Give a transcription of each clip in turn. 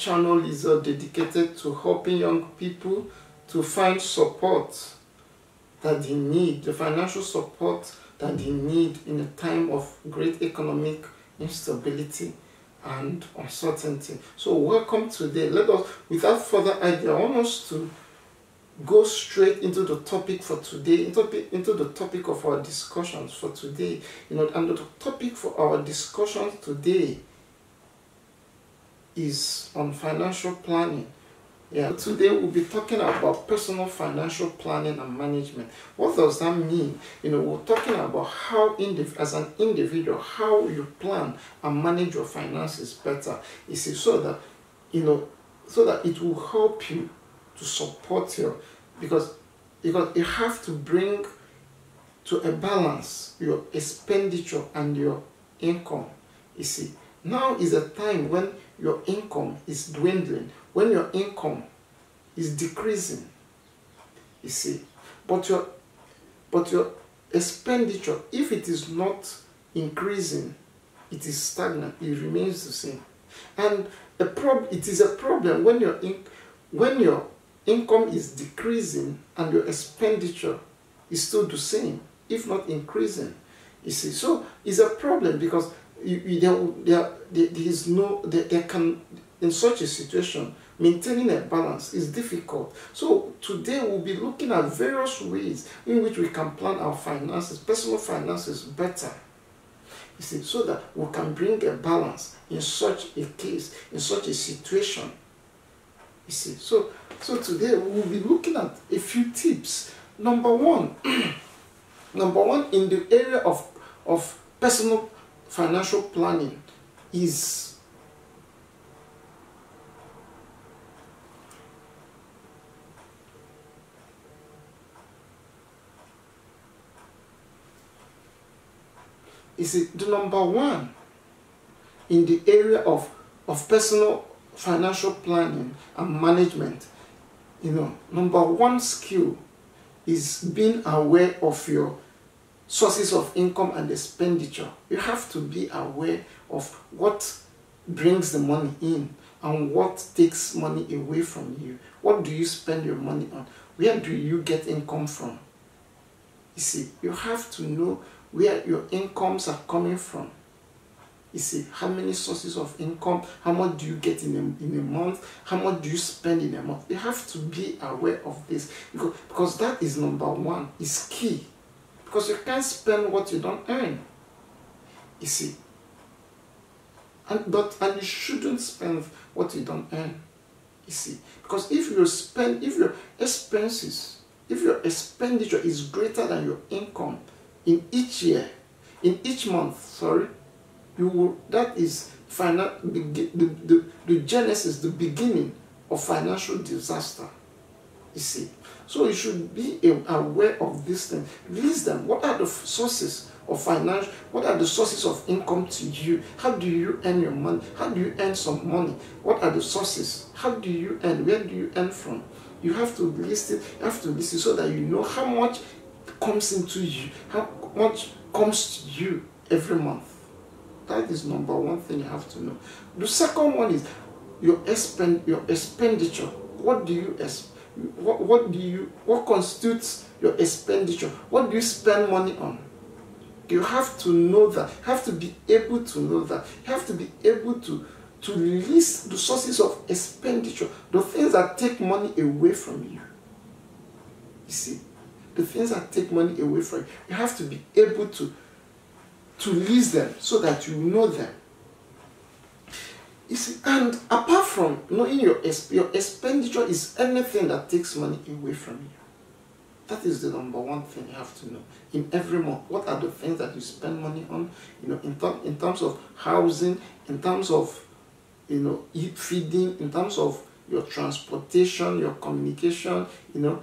channel is dedicated to helping young people to find support that they need, the financial support that they need in a time of great economic instability and uncertainty. So welcome today. Let us, without further ado, I want us to go straight into the topic for today, into the topic of our discussions for today. And the topic for our discussions today is on financial planning. Today we'll be talking about personal financial planning and management. What does that mean? We're talking about how, as an individual, how you plan and manage your finances better. You see, so that it will help you to support you, because you have to bring to a balance your expenditure and your income. You see, now is a time when your income is dwindling, when your income is decreasing. You see, but your expenditure, if it is not increasing, it is stagnant, it remains the same. And it is a problem when your income is decreasing and your expenditure is still the same, if not increasing. You see, so it's a problem, because in such a situation, maintaining a balance is difficult. So today we'll be looking at various ways in which we can plan our finances, personal finances, better. You see, so that we can bring a balance in such a case, in such a situation. You see, so today we'll be looking at a few tips. Number one in the area of personal financial planning is the number one in the area of personal financial planning and management. Number one skill is being aware of your sources of income and expenditure. You have to be aware of what brings the money in and what takes money away from you. What do you spend your money on? Where do you get income from? You see, you have to know where your incomes are coming from. You see, how many sources of income, how much do you get in a month, how much do you spend in a month. You have to be aware of this, because that is number one, is key. Because you can't spend what you don't earn. You see, and you shouldn't spend what you don't earn. You see, because if your expenditure is greater than your income in each month, that is the genesis, the beginning of financial disaster. You see, so you should be aware of these things. List them. What are the sources of finance? What are the sources of income to you? How do you earn your money? How do you earn some money? What are the sources? How do you earn? Where do you earn from? You have to list it. You have to list it so that you know how much comes into you, how much comes to you every month. That is number one thing you have to know. The second one is your expenditure. What constitutes your expenditure? What do you spend money on? You have to know that. You have to be able to know that. You have to be able to list the sources of expenditure, the things that take money away from you. You see, the things that take money away from you. You have to be able to list them so that you know them. You see, and apart from knowing your expenditure is anything that takes money away from you. That is the number one thing you have to know. In every month, what are the things that you spend money on? In terms of housing, in terms of feeding, in terms of your transportation, your communication, your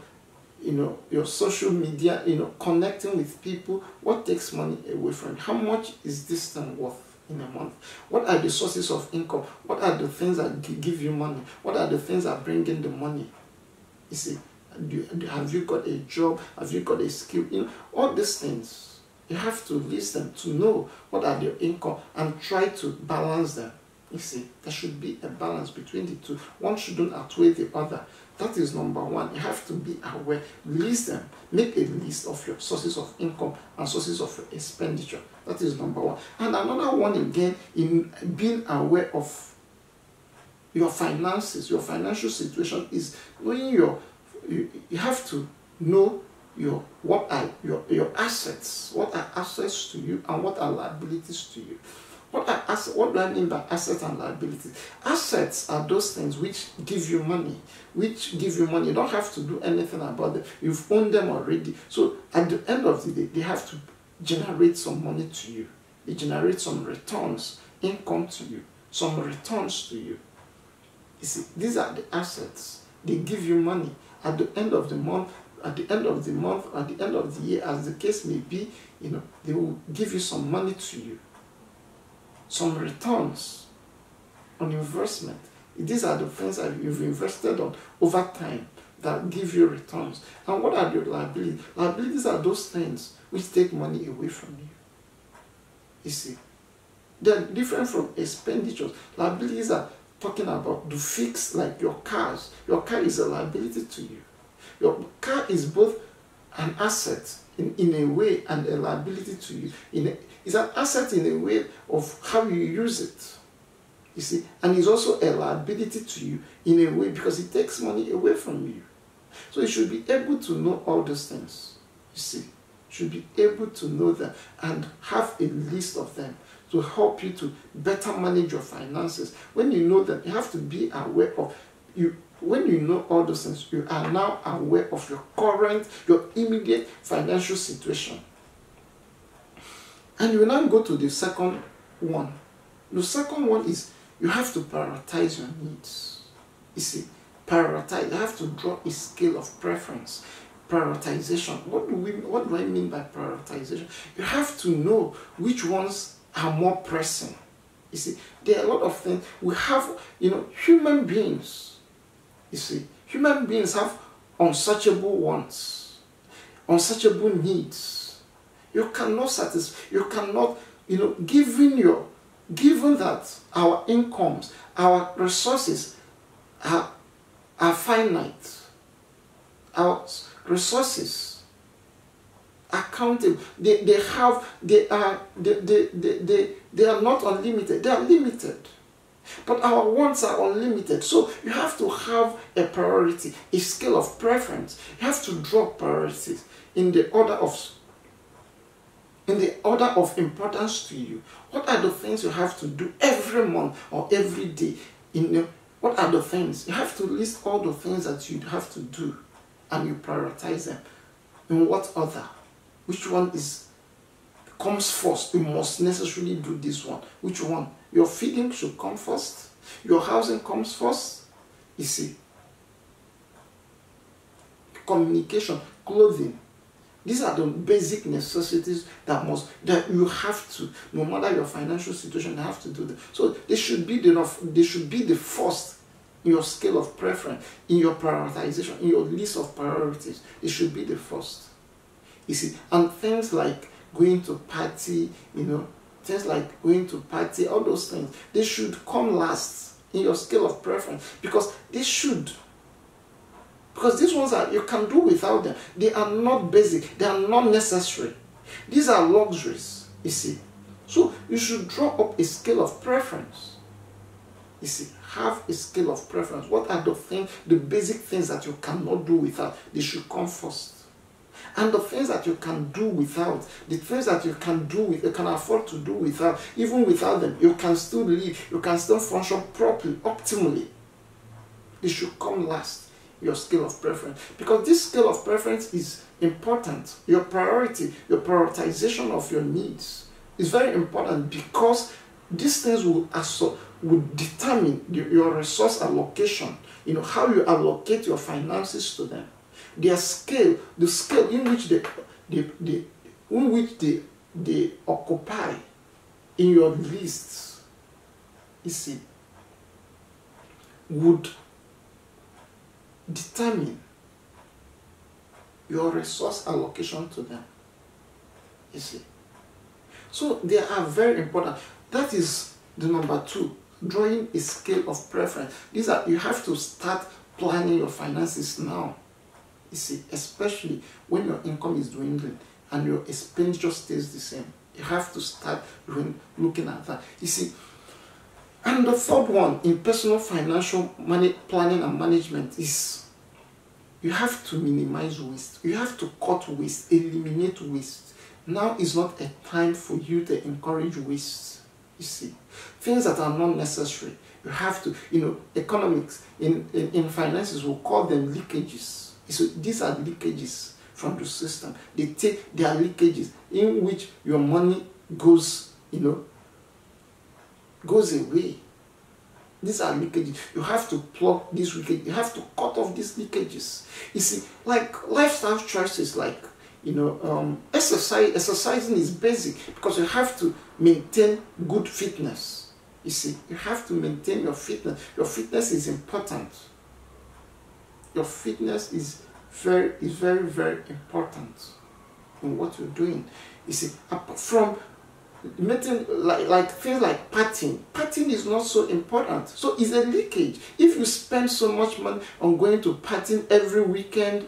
social media, connecting with people. What takes money away from you? How much is this thing worth in a month? What are the sources of income? What are the things that give you money? What are the things that bring in the money? You see, have you got a job? Have you got a skill? All these things, you have to list them to know what are their income and try to balance them. You see, there should be a balance between the two. One shouldn't outweigh the other. That is number one. You have to be aware. List them. Make a list of your sources of income and sources of your expenditure. That is number one. And another one again, in being aware of your finances, your financial situation, is knowing you have to know what are your assets, what are assets to you, and what are liabilities to you. What do I mean by assets and liabilities? Assets are those things which give you money, You don't have to do anything about them. You've owned them already. So at the end of the day, they have to generate some money to you. They generate some returns, income to you, some returns to you. You see, these are the assets. They give you money at the end of the month, at the end of the month, at the end of the year, as the case may be. They will give you some money to you, some returns on investment. These are the things that you've invested on over time that give you returns. And what are your liabilities? Liabilities are those things which take money away from you. You see, they're different from expenditures. Liabilities are talking about the fix, like your cars. Your car is a liability to you. Your car is both an asset in a way and a liability to you. It's an asset in a way of how you use it. You see, and it's also a liability to you in a way because it takes money away from you. So you should be able to know all those things. You see, you should be able to know them and have a list of them to help you to better manage your finances. When you know them, you have to be aware of you. When you know all those things, you are now aware of your immediate financial situation. And you will now go to the second one. The second one is you have to prioritize your needs. You see, prioritize. You have to draw a scale of preference. Prioritization. What do I mean by prioritization? You have to know which ones are more pressing. You see, there are a lot of things. We have, human beings. You see, human beings have unsearchable wants, unsearchable needs. You cannot satisfy, you cannot, given that our incomes, our resources are finite, our resources are countable. They are not unlimited, they are limited. But our wants are unlimited. So you have to have a priority, a scale of preference. You have to draw priorities in the order of importance to you. What are the things you have to do every month or every day? What are the things? You have to list all the things that you have to do and you prioritize them. In what order? Which one comes first? You must necessarily do this one. Which one? Your feeding should come first. Your housing comes first. You see. Communication, clothing. These are the basic necessities that you have to, no matter your financial situation, you have to do them. So they should be the first in your scale of preference, in your prioritization, in your list of priorities. It should be the first. You see, and things like going to party, all those things, they should come last in your scale of preference because these ones you can do without them. They are not basic, they are not necessary. These are luxuries, you see. So you should draw up a scale of preference. You see, have a scale of preference. What are the basic things that you cannot do without? They should come first. And the things that you can do without, the things that you can afford to do without, even without them, you can still live, you can still function properly, optimally. It should come last, your scale of preference. Because this scale of preference is important. Your priority, your prioritization of your needs is very important because these things will determine your resource allocation, how you allocate your finances to them. The scale in which they occupy in your lists, you see, would determine your resource allocation to them. You see. So they are very important. That is the number two. drawing a scale of preference. These are, you have to start planning your finances now. You see, especially when your income is dwindling and your expenditure stays the same. You have to start looking at that. You see, and the third one in personal financial planning and management is you have to minimize waste. You have to cut waste, eliminate waste. Now is not a time for you to encourage waste. You see, things that are not necessary. You have to, economics, in finances, we'll call them leakages. So these are leakages from the system. They are leakages in which your money goes away. These are leakages. You have to plug these leakages. You have to cut off these leakages. You see, like lifestyle choices, like exercising is basic because you have to maintain good fitness. You see, you have to maintain your fitness. Your fitness is important. Your fitness is very, very important in what you're doing. You see, apart from making like things like partying is not so important. So it's a leakage. If you spend so much money on going to partying every weekend,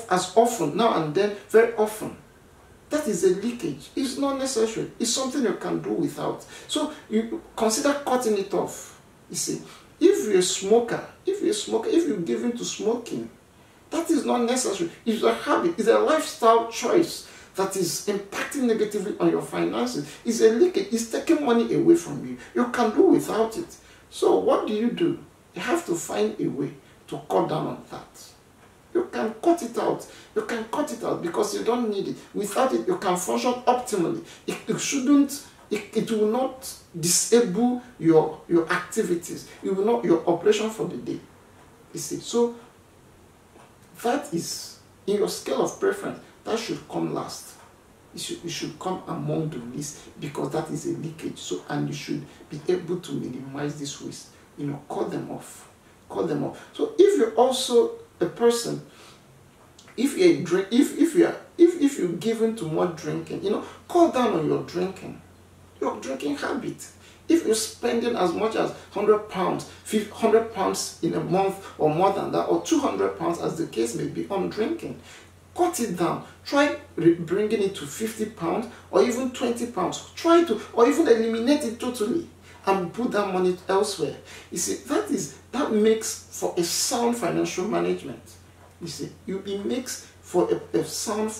as often, now and then, very often, that is a leakage. It's not necessary. It's something you can do without. So you consider cutting it off. You see, if you're a smoker, if you're given to smoking, that is not necessary. It's a habit. It's a lifestyle choice that is impacting negatively on your finances. It's a leakage. It's taking money away from you. You can do without it. So what do? You have to find a way to cut down on that. You can cut it out. You can cut it out because you don't need it. Without it, you can function optimally. It will not disable your activities. It will not your operation for the day. You see, so that is in your scale of preference. That should come last. It should come among the least because that is a leakage. So, and you should be able to minimize this waste. Cut them off. Cut them off. So if you're also a person, if you're given to more drinking, cut down on your drinking habit. If you're spending as much as £100 in a month or more than that, or £200 as the case may be on drinking, cut it down. Try bringing it to £50 or even £20. Try to, or even eliminate it totally and put that money elsewhere. You see, that makes for a sound financial management. You see, it makes for a sound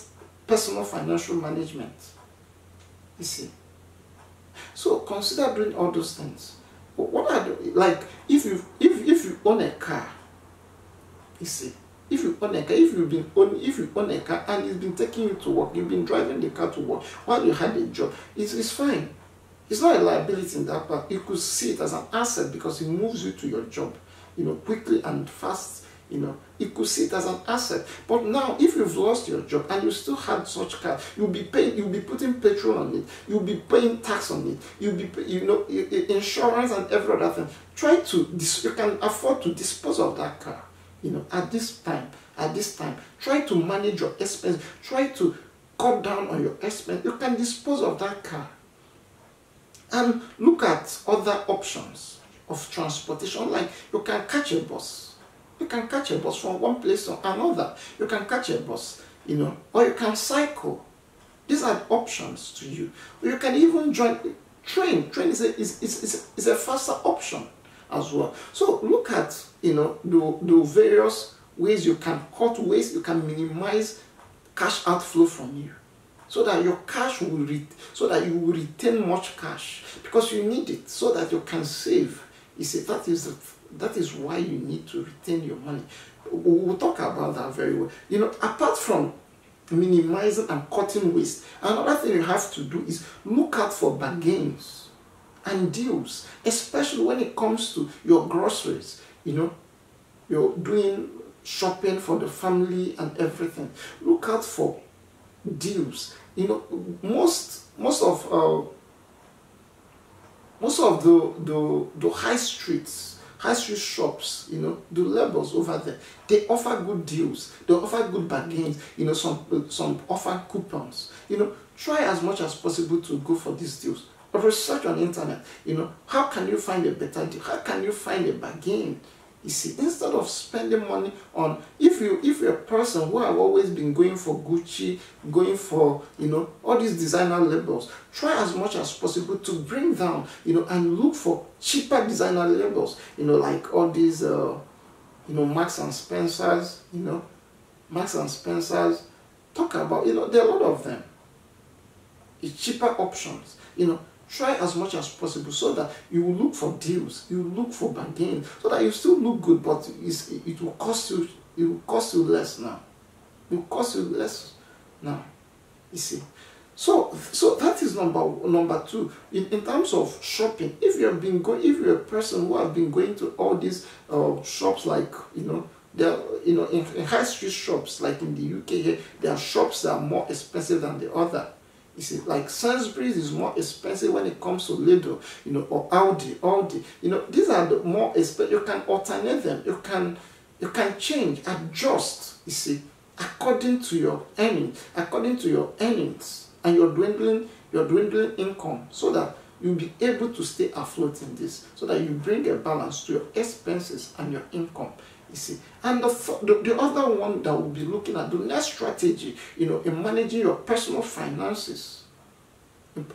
personal financial management. You see. So consider doing all those things. What are like if you own a car, you see, if you own a car, if you own a car and it's been taking you to work, you've been driving the car to work while you had a job, it's fine. It's not a liability in that part. You could see it as an asset because it moves you to your job, quickly and fast. You could see it as an asset. But now, if you've lost your job and you still had such car, you'll be putting petrol on it, you'll be paying tax on it, you'll be, insurance and every other thing. You can afford to dispose of that car. At this time, try to manage your expense. Try to cut down on your expense. You can dispose of that car. And look at other options of transportation, like you can catch a bus. You can catch a bus from one place to another. You can catch a bus, or you can cycle. These are options to you. Or you can even join train. Train is a faster option as well. So look at the various ways you can cut waste. You can minimize cash outflow from you, so that your cash will so that you will retain much cash because you need it, so that you can save. You see, that is why you need to retain your money. We'll talk about that very well. Apart from minimizing and cutting waste, another thing you have to do is look out for bargains and deals, especially when it comes to your groceries. You're doing shopping for the family and everything. Look out for deals. Most of the high street shops, the labels over there, they offer good deals, they offer good bargains, some offer coupons. Try as much as possible to go for these deals. research on the internet. How can you find a better deal? How can you find a bargain? You see, instead of spending money on, if you're a person who have always been going for Gucci, going for, all these designer labels, try as much as possible to bring down, and look for cheaper designer labels, like all these, Marks and Spencers, Marks and Spencers, talk about, there are a lot of them. It's cheaper options, try as much as possible so that you will look for deals, you will look for bargains, so that you still look good, but it will cost you less now. It will cost you less now. You see. So that is number two. In terms of shopping, if you're a person who have been going to all these shops, like there, in high street shops, like in the UK here, there are shops that are more expensive than the other. You see, like Sainsbury's is more expensive when it comes to Lidl, or Aldi. These are the more expensive. You can alternate them. You can change, adjust. You see, according to your earnings, and your dwindling income, so that you'll be able to stay afloat in this, so that you bring a balance to your expenses and your income. You see, and the other one that we'll be looking at, the next strategy, in managing your personal finances,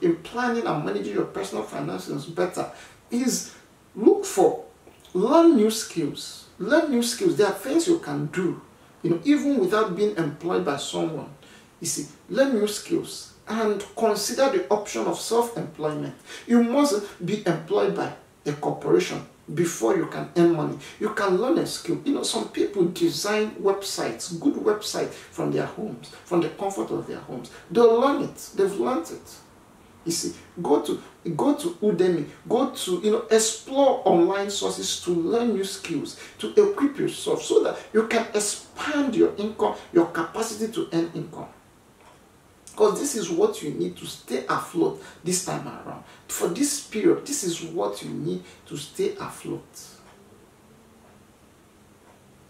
in planning and managing your personal finances better, is learn new skills. Learn new skills. There are things you can do, even without being employed by someone. You see, learn new skills and consider the option of self-employment. You must be employed by a corporation before you can earn money. You can learn a skill. Some people design websites, good websites, from their homes, from the comfort of their homes. They'll learn it. They've learned it. You see, go to Udemy, go to, explore online sources to learn new skills, to equip yourself so that you can expand your income, your capacity to earn income. Because this is what you need to stay afloat this time around. For this period, this is what you need to stay afloat.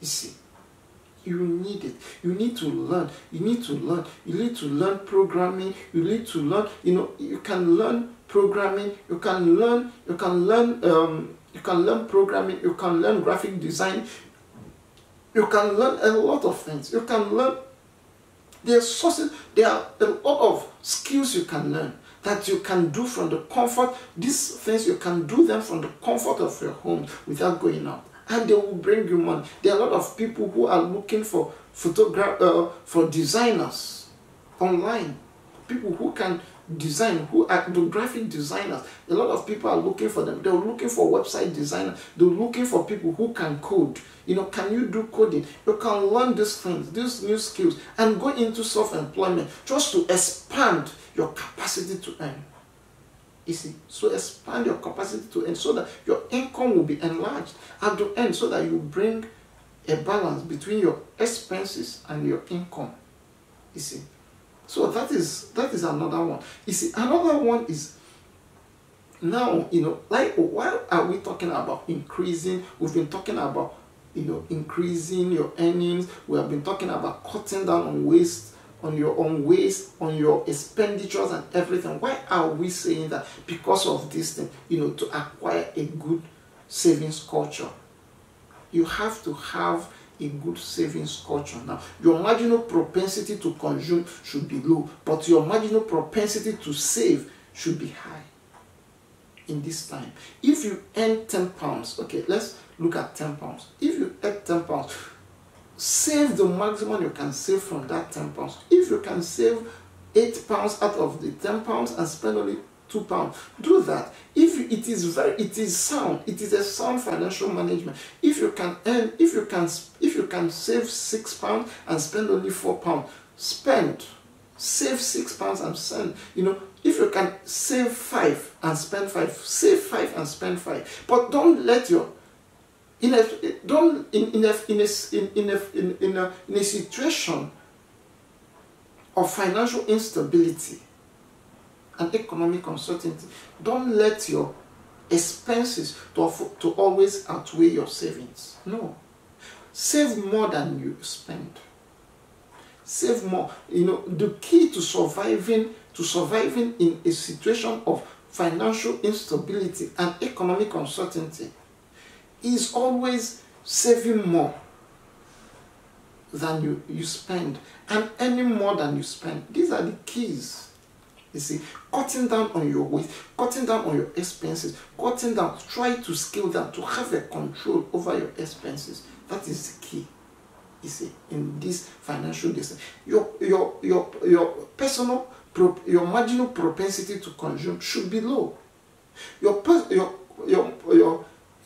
You see, you need it. You need to learn. You need to learn. You need to learn programming. You need to learn. You can learn programming. You can learn programming. You can learn graphic design. You can learn a lot of things. You can learn. There are a lot of skills you can learn that you can do from the comfort. These things, you can do them from the comfort of your home without going out. And they will bring you money. There are a lot of people who are looking for for designers online. People who can design, who are the graphic designers. A lot of people are looking for them. They're looking for website designers. They're looking for people who can code. Can you do coding? You can learn these things, these new skills, and go into self-employment just to expand your capacity to earn. You see, so expand your capacity to earn so that your income will be enlarged at the end, so that you bring a balance between your expenses and your income. You see, so that is another one. You see, another one is now, like, why are we talking about increasing? We've been talking about increasing your earnings. We have been talking about cutting down on waste, on your expenditures and everything. Why are we saying that? Because of this thing, to acquire a good savings culture. You have to have a good savings culture. Now, your marginal propensity to consume should be low, but your marginal propensity to save should be high in this time. If you earn £10, okay, let's look at £10. If you earn £10, save the maximum you can save from that £10. If you can save £8 out of the £10 and spend only £2, do that. If it is sound, it is a sound financial management. If you can save £6 and spend only £4, save £6 and spend, if you can save 5 and spend 5, save 5 and spend 5. But don't let your in a situation of financial instability and economic uncertainty, don't let your expenses to always outweigh your savings. No. Save more than you spend. Save more. The key to surviving in a situation of financial instability and economic uncertainty is always saving more than you spend and earning more than you spend. These are the keys. You see, cutting down on your waste, cutting down on your expenses, cutting down, try to scale down, to have a control over your expenses. That is the key. You see, in this financial decision, your personal, your marginal propensity to consume should be low. Your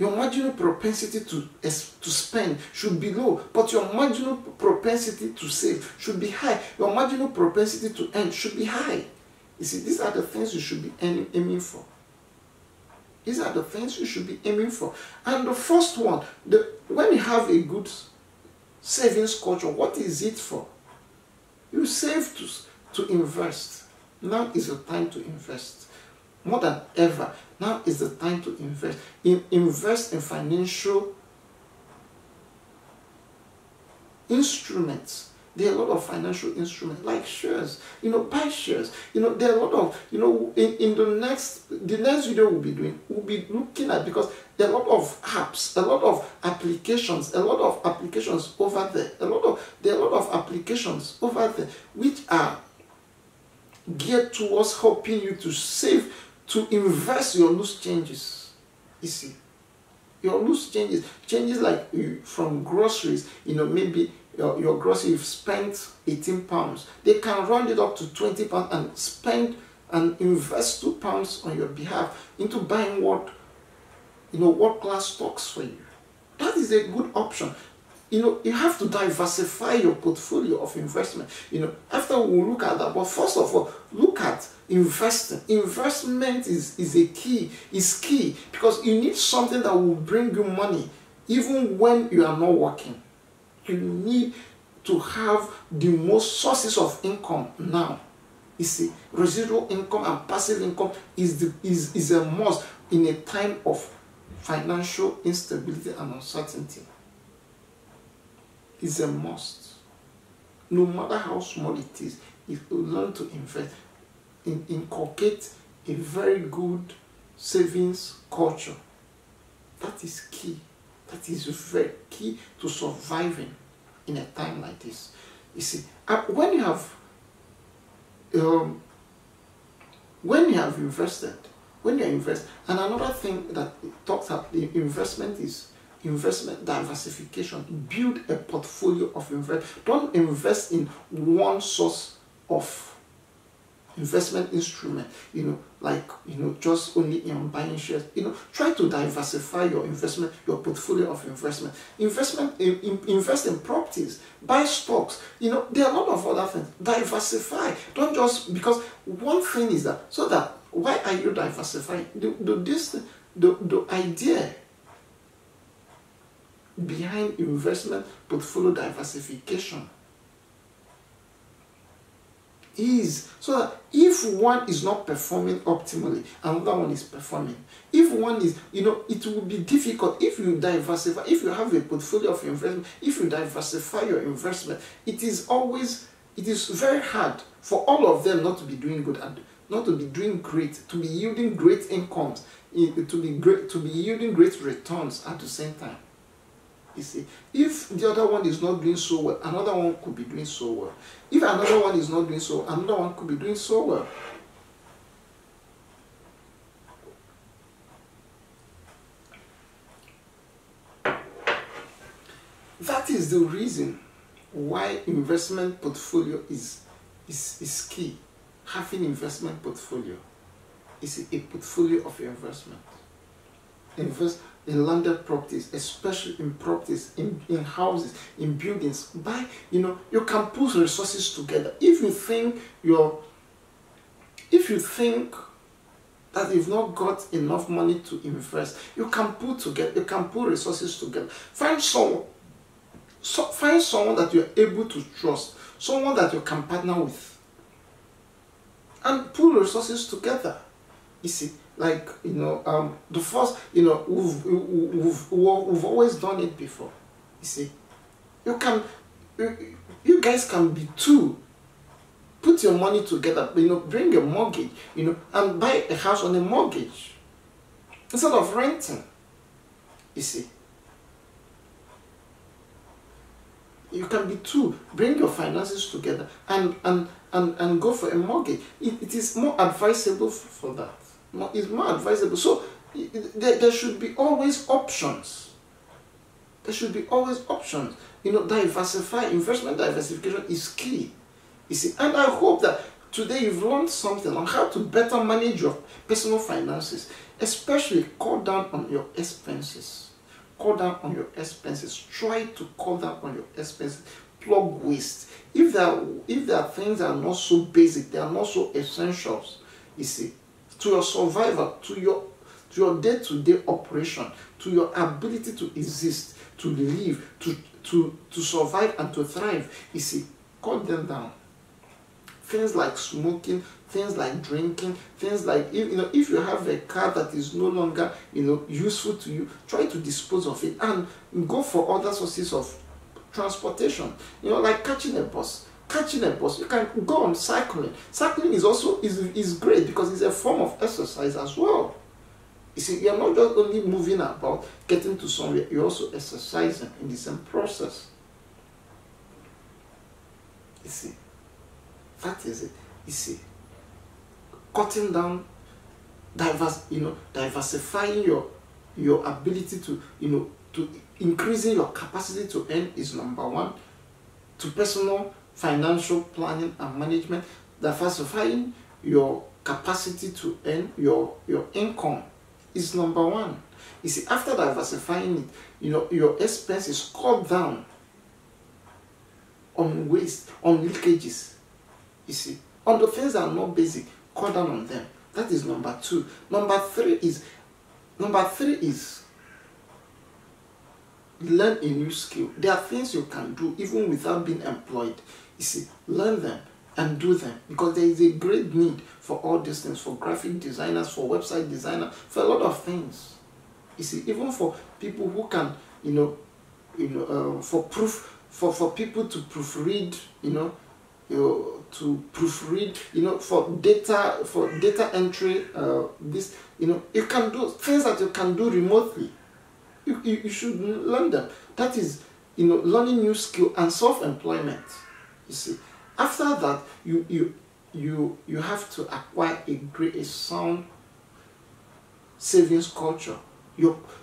marginal propensity to spend should be low, but your marginal propensity to save should be high. Your marginal propensity to earn should be high. You see, these are the things you should be aiming for. These are the things you should be aiming for. And the first one, when you have a good savings culture, what is it for? You save to invest. Now is the time to invest. More than ever, now is the time to invest. Invest in financial instruments. There are a lot of financial instruments like shares. Buy shares. There are a lot of, in the next video we'll be looking at, because there are a lot of apps, a lot of applications over there. There are a lot of applications over there which are geared towards helping you to save, to invest your loose changes. You see, your loose changes like from groceries, maybe your grocery, you've spent 18 pounds. They can round it up to 20 pounds and spend and invest 2 pounds on your behalf into buying world-class stocks for you. That is a good option. You have to diversify your portfolio of investment. After we'll look at that, but first of all, look at investing. Investment is key, because you need something that will bring you money even when you are not working. You need to have the most sources of income now. You see, residual income and passive income is a must in a time of financial instability and uncertainty. It's a must. No matter how small it is, if you learn to invest, inculcate a very good savings culture. That is key. That is very key to surviving in a time like this. You see, when you have invested, and another thing that it talks about the investment is investment diversification. Build a portfolio of investment. Don't invest in one source of investment instrument, just only in buying shares. Try to diversify your investment, your portfolio of investment. Invest in properties, buy stocks. There are a lot of other things. Diversify. Don't just, because one thing is that, so that, why are you diversifying? The idea behind investment portfolio diversification is so that if one is not performing optimally, another one is performing. If one is, it will be difficult if you diversify, if you have a portfolio of investment, if you diversify your investment, it is very hard for all of them not to be doing good and not to be doing great, to be yielding great incomes, to be yielding great returns at the same time. You see, if the other one is not doing so well, another one could be doing so well. If another one is not doing so, another one could be doing so well. That is the reason why investment portfolio is key. Having investment portfolio is a portfolio of your investment. Invest in landed properties, especially in properties, in houses, in buildings. Buy, you can put resources together. If you think that you've not got enough money to invest, you can put resources together. Find someone that you're able to trust, someone that you can partner with, and pull resources together. You see, the first, we've always done it before. You see, you guys can be two Put your money together, bring a mortgage, and buy a house on a mortgage instead of renting. You see, you can be two. Bring your finances together and go for a mortgage. It is more advisable for that. It's more advisable. So there should be always options. There should be always options. Diversify. Investment diversification is key. You see, and I hope that today you've learned something on how to better manage your personal finances, especially cut down on your expenses. Cut down on your expenses. Try to cut down on your expenses. Plug waste. If there are things that are not so basic, they are not so essentials, you see, to your survival, to your day-to-day operation, to your ability to exist, to live, to survive and to thrive, you see, cut them down. Things like smoking, things like drinking, things like, if you have a car that is no longer, useful to you, try to dispose of it and go for other sources of transportation. Like catching a bus. You can go on cycling. Cycling is also is great because it's a form of exercise as well. You see, you're not just only moving about, getting to somewhere, you're also exercising in the same process. You see. That is it. You see, cutting down, diversifying your ability to increasing your capacity to earn is number one. To personal financial planning and management, diversifying your capacity to earn your income is number one. You see, after diversifying it, your expenses cut down on waste, on leakages. You see, on the things that are not basic, cut down on them. That is number two. Number three is learn a new skill. There are things you can do even without being employed. You see, learn them and do them because there is a great need for all these things, for graphic designers, for website designers, for a lot of things. You see, even for people who can, for people to proofread, for data entry, you can do things that you can do remotely. You should learn them. That is, learning new skill and self-employment. You see, after that, you have to acquire a sound savings culture.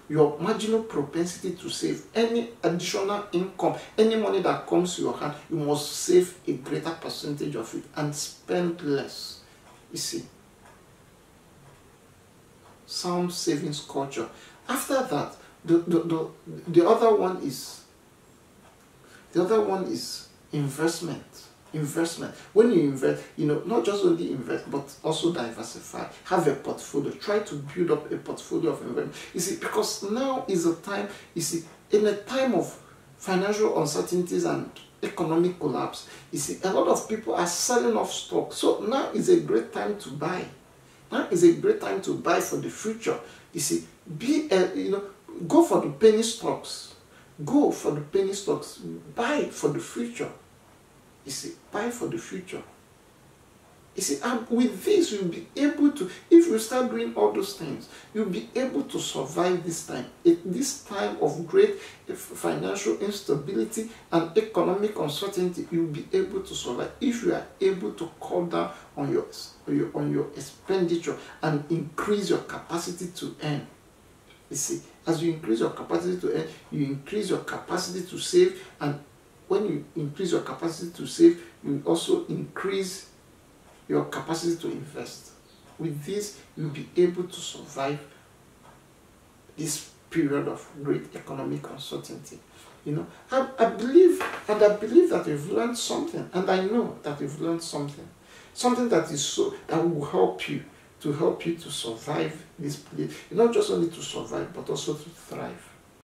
Your marginal propensity to save, any additional income, any money that comes to your hand, you must save a greater percentage of it and spend less. You see, sound savings culture. After that, the other one is investment. Investment. When you invest, not just only invest, but also diversify. Have a portfolio. Try to build up a portfolio of investment. You see, because now is a time, in a time of financial uncertainties and economic collapse, a lot of people are selling off stock. So now is a great time to buy. Now is a great time to buy for the future. You see, go for the penny stocks. Go for the penny stocks. Buy for the future. You see, buy for the future. You see, and with this, you'll be able to, if you start doing all those things, you'll be able to survive this time. This time of great financial instability and economic uncertainty, you'll be able to survive if you are able to cut down on your expenditure and increase your capacity to earn. You see, as you increase your capacity to earn, you increase your capacity to save, and when you increase your capacity to save, you also increase your capacity to invest. With this, you'll be able to survive this period of great economic uncertainty. I believe that you've learned something, and I know that you've learned something that will help you to survive this place, not just only to survive, but also to thrive.